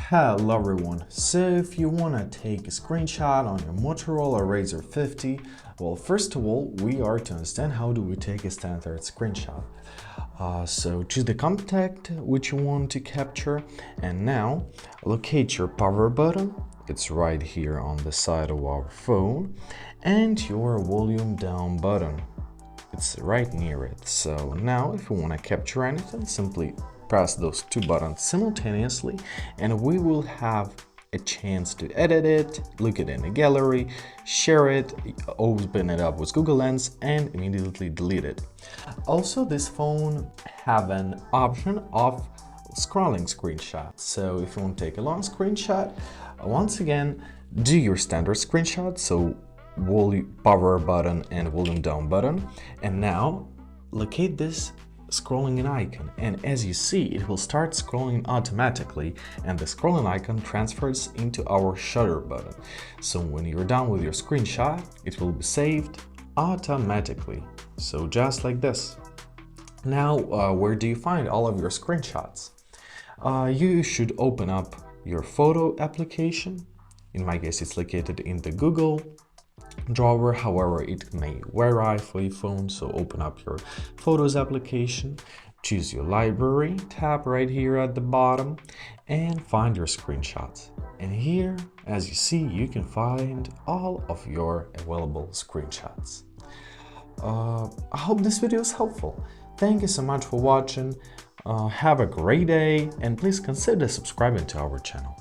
Hello everyone, so if you want to take a screenshot on your Motorola Razr 50, well, first of all, we are to understand how do we take a standard screenshot. So choose the contact which you want to capture, and now locate your power button. It's right here on the side of our phone, and your volume down button. It's right near it. So now if you want to capture anything, simply press those two buttons simultaneously and we will have a chance to edit it, look at it in the gallery, share it, open it up with Google Lens and immediately delete it. Also, this phone have an option of scrolling screenshots. So if you want to take a long screenshot, once again, do your standard screenshot. So power button and volume down button, and now locate this scrolling icon, and as you see, it will start scrolling automatically, and the scrolling icon transfers into our shutter button. So when you're done with your screenshot, it will be saved automatically. So just like this. Now where do you find all of your screenshots? You should open up your photo application. In my case, it's located in the Google drawer, however it may vary for your phone. So open up your photos application, choose your library tab right here at the bottom and find your screenshots, and here, as you see, you can find all of your available screenshots. I hope this video is helpful. Thank you so much for watching. Have a great day and please consider subscribing to our channel.